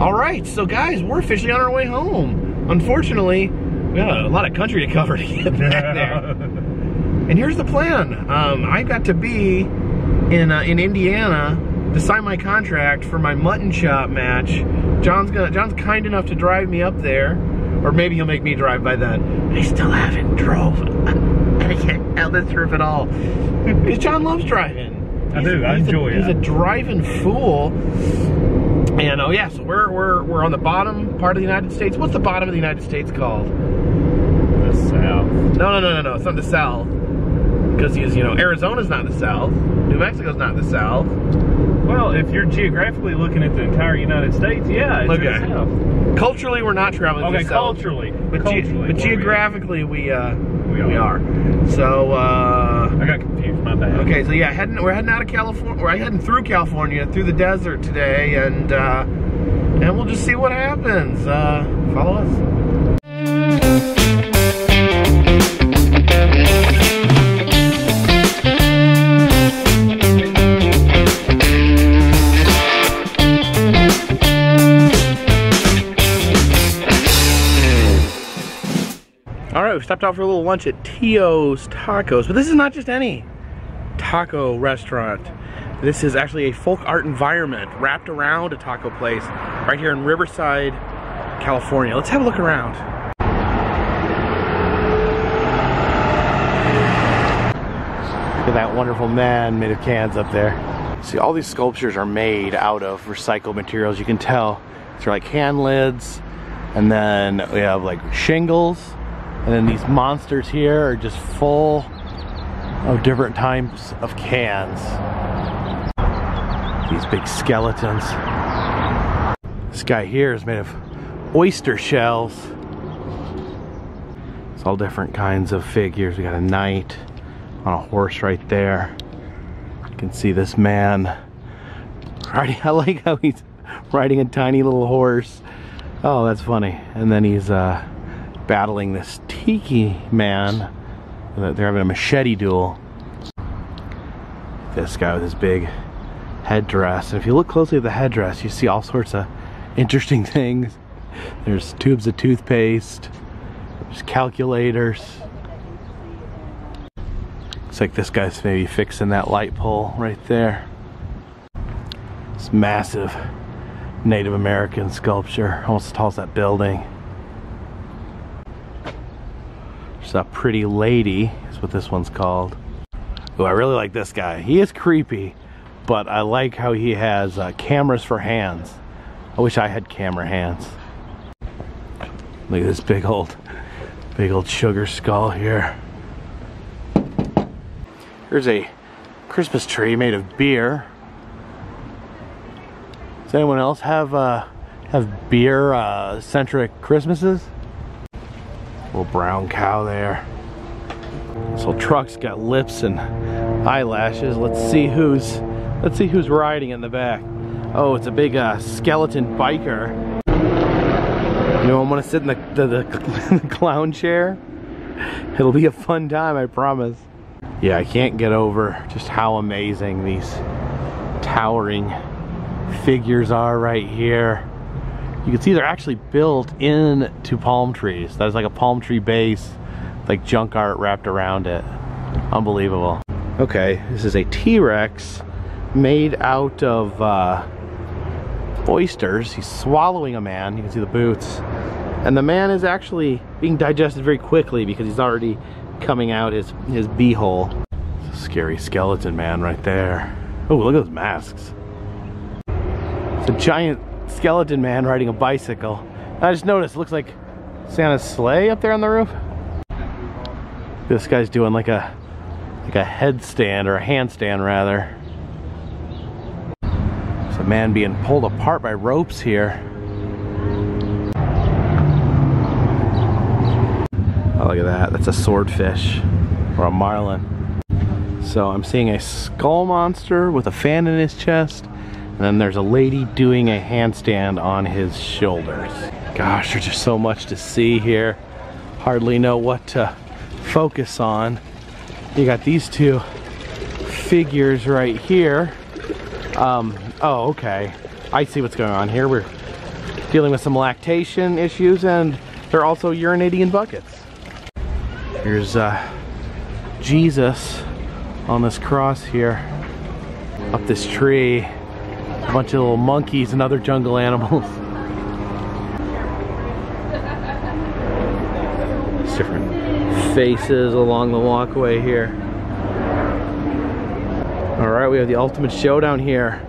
All right, so guys, we're officially on our way home. Unfortunately, we got a lot of country to cover to get back there. And here's the plan. I got to be in Indiana to sign my contract for my mutton chop match. John's kind enough to drive me up there, or maybe he'll make me drive by then. I still haven't drove. I can't tell this trip at all. Because John loves driving. I enjoy it. He's a driving fool. And oh yeah, so we're on the bottom part of the United States. What's the bottom of the United States called? The South. No. It's not the South. Because Arizona's not the South. New Mexico's not the South. Well, if you're geographically looking at the entire United States, yeah, it's the South. Culturally, we're not traveling to the South. Culturally. But geographically, we are. So, I got confused, my bad. Okay, so yeah, we're heading out of California. We're heading through California, through the desert today, and we'll just see what happens. Follow us. Alright, we stopped out for a little lunch at Tio's Tacos, but this is not just any taco restaurant. This is actually a folk art environment wrapped around a taco place right here in Riverside, California. Let's have a look around. Look at that wonderful man made of cans up there. See, all these sculptures are made out of recycled materials. You can tell they're like can lids, and then we have like shingles. And then these monsters here are just full of different types of cans. These big skeletons. This guy here is made of oyster shells. It's all different kinds of figures. We got a knight on a horse right there. You can see this man riding. I like how he's riding a tiny little horse. Oh, that's funny. And then he's battling this tiki man. They're having a machete duel. This guy with his big headdress. And if you look closely at the headdress, you see all sorts of interesting things. There's tubes of toothpaste. There's calculators. Looks like this guy's maybe fixing that light pole right there. This massive Native American sculpture, almost as tall as that building. A pretty lady is what this one's called. Oh, I really like this guy. He is creepy, but I like how he has cameras for hands. I wish I had camera hands. Look at this big old sugar skull here. Here's a Christmas tree made of beer. Does anyone else have beer centric Christmases? Little brown cow there. This little truck's got lips and eyelashes. Let's see who's riding in the back. Oh, it's a big skeleton biker. You know, I'm gonna sit in the clown chair. It'll be a fun time, I promise. Yeah, I can't get over just how amazing these towering figures are right here. You can see they're actually built into palm trees. There's like a palm tree base, like junk art wrapped around it. Unbelievable. Okay, this is a T-Rex made out of oysters. He's swallowing a man. You can see the boots. And the man is actually being digested very quickly because he's already coming out his beehole. It's a scary skeleton man right there. Oh, look at those masks. It's a giant skeleton man riding a bicycle. I just noticed it looks like Santa's sleigh up there on the roof. This guy's doing like a headstand, or a handstand rather. There's a man being pulled apart by ropes here. Oh, look at that. That's a swordfish or a marlin. So I'm seeing a skull monster with a fan in his chest. And then there's a lady doing a handstand on his shoulders. Gosh, there's just so much to see here. Hardly know what to focus on. You got these two figures right here. Oh, okay. I see what's going on here. dealing with some lactation issues, and they're also urinating in buckets. Here's Jesus on this cross here, up this tree. A bunch of little monkeys and other jungle animals. There's different faces along the walkway here. Alright, we have the ultimate showdown here.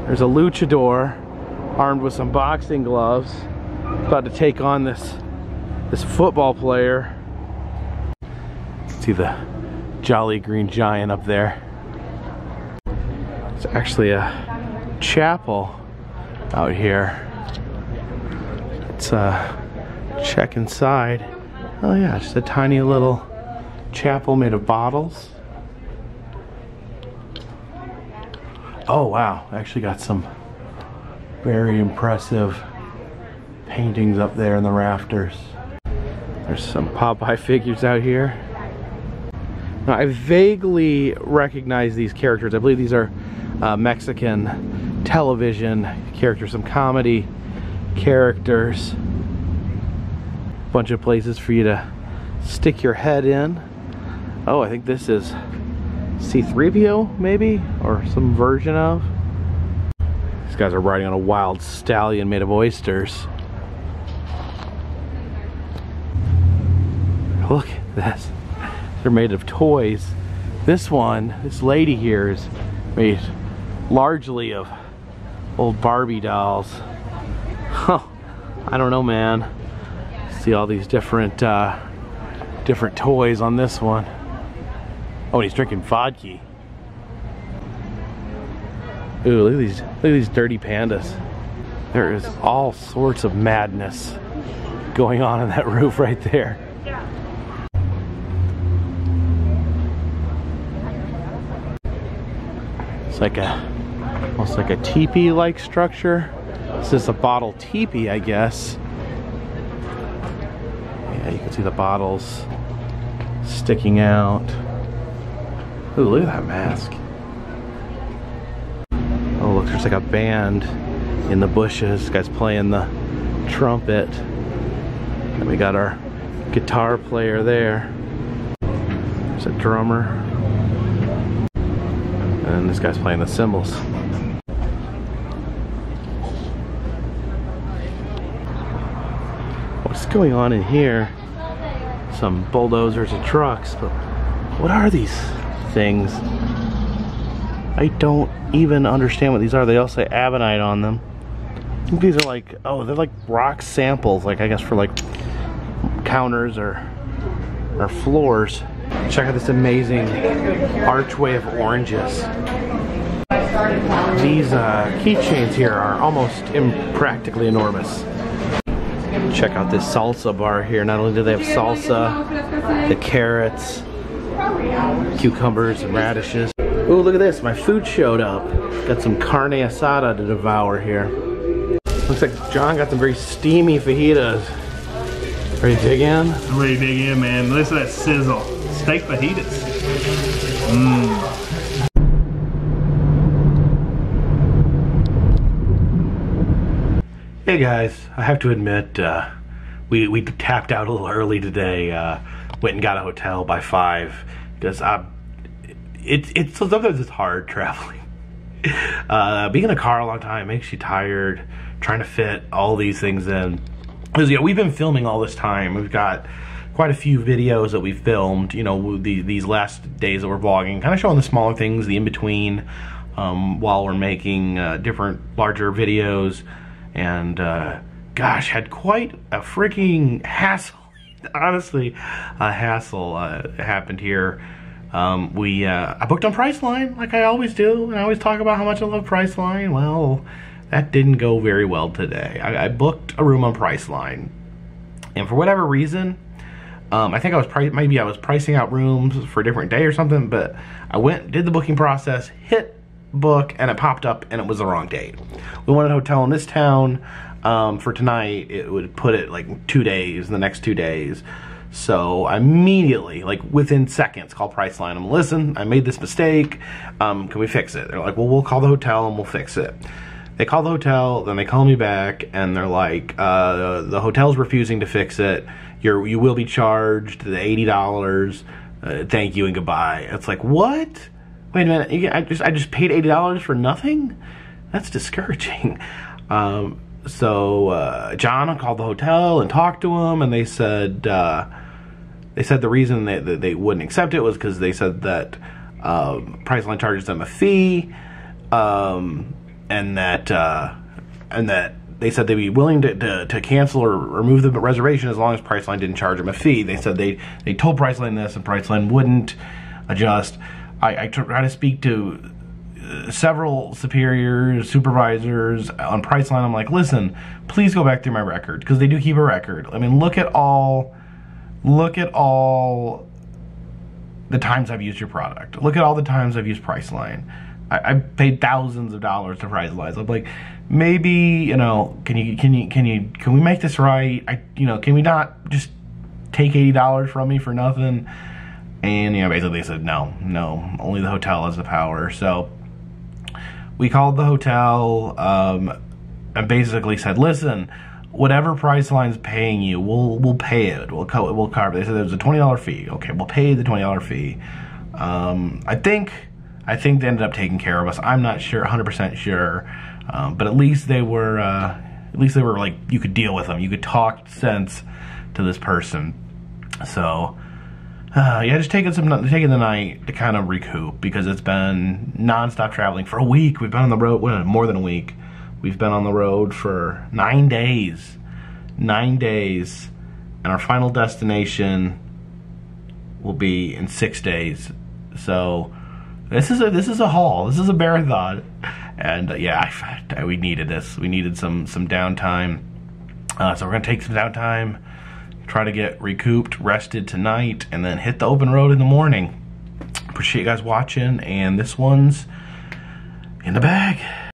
There's a luchador armed with some boxing gloves, about to take on this football player. See the Jolly Green Giant up there. It's actually a chapel out here. Let's check inside. Oh yeah, just a tiny little chapel made of bottles. Oh wow, actually got some very impressive paintings up there in the rafters. There's some Popeye figures out here. Now I vaguely recognize these characters. I believe these are Mexican television characters, some comedy characters. Bunch of places for you to stick your head in. Oh, I think this is C-3PO maybe, or some version of. These guys are riding on a wild stallion made of oysters. Look at this. They're made of toys. This one, this lady here, is made largely of old Barbie dolls. Huh. I don't know, man. See all these different toys on this one. Oh, and he's drinking vodka. Ooh, look at these dirty pandas. There is all sorts of madness going on in that roof right there. It's like almost like a teepee-like structure. This is a bottle teepee, I guess. Yeah, you can see the bottles sticking out. Ooh, look at that mask. Oh, look, there's like a band in the bushes. This guy's playing the trumpet. And we got our guitar player there. There's a drummer. And this guy's playing the cymbals. What's going on in here? Some bulldozers and trucks, but what are these things? I don't even understand what these are. They all say Abenite on them. I think these are like, oh, they're like rock samples, like I guess for like counters or floors. Check out this amazing archway of oranges. These keychains here are almost practically enormous. Check out this salsa bar here. Not only do they have salsa, the carrots, cucumbers, and radishes. Ooh, look at this. My food showed up. Got some carne asada to devour here. Looks like John got some very steamy fajitas. Ready to dig in? I'm ready to dig in, man. Listen to that sizzle. Steak fajitas. Mmm. Hey guys, I have to admit, we tapped out a little early today. Went and got a hotel by 5 because sometimes it's hard traveling. Being in a car a long time makes you tired. Trying to fit all these things in. Because we've been filming all this time. We've got quite a few videos that we filmed. You know, these last days that we're vlogging, kind of showing the smaller things, the in between, while we're making different larger videos. And gosh, had quite a freaking hassle. Honestly, a hassle happened here. I booked on Priceline like I always do, and I always talk about how much I love Priceline. Well, that didn't go very well today. I booked a room on Priceline, and for whatever reason, I think I was pricing out rooms for a different day or something. But I went, did the booking process, hit book, and it popped up, and it was the wrong date. We wanted a hotel in this town for tonight. It would put it like 2 days, the next 2 days. So I immediately, like within seconds, called Priceline. I'm, listen, I made this mistake. Can we fix it? They're like, well, we'll call the hotel and we'll fix it. they call the hotel, then they call me back, and they're like, the hotel's refusing to fix it. You will be charged the $80. Thank you and goodbye. It's like, what? Wait a minute, I just paid $80 for nothing? That's discouraging. So John called the hotel and talked to him, and they said the reason they wouldn't accept it was because they said that Priceline charges them a fee, and that they said they'd be willing to cancel or remove the reservation as long as Priceline didn't charge them a fee. They said they told Priceline this, and Priceline wouldn't adjust. I try to speak to several supervisors on Priceline. I'm like, listen, please go back through my record, because they do keep a record. I mean, look at all the times I've used your product. Look at all the times I've used Priceline. I've paid thousands of dollars to Priceline. I'm like, maybe, you know, can we make this right? Can we not just take $80 from me for nothing? And, you know, basically they said, no, only the hotel has the power. So we called the hotel, and basically said, listen, whatever Priceline's paying you, we'll pay it. We'll cover it. They said there's a $20 fee. Okay, we'll pay the $20 fee. I think they ended up taking care of us. I'm not sure, 100% sure, but at least they were like, you could deal with them. You could talk sense to this person. So yeah, just taking the night to kind of recoup, because it's been non-stop traveling for a week. We've been on the road, more than a week. We've been on the road for 9 days. 9 days. And our final destination will be in 6 days. So this is a haul. This is a marathon. And yeah, we needed this. We needed some downtime. So we're gonna take some downtime, try to get recouped, rested tonight, and then hit the open road in the morning. Appreciate you guys watching, and this one's in the bag.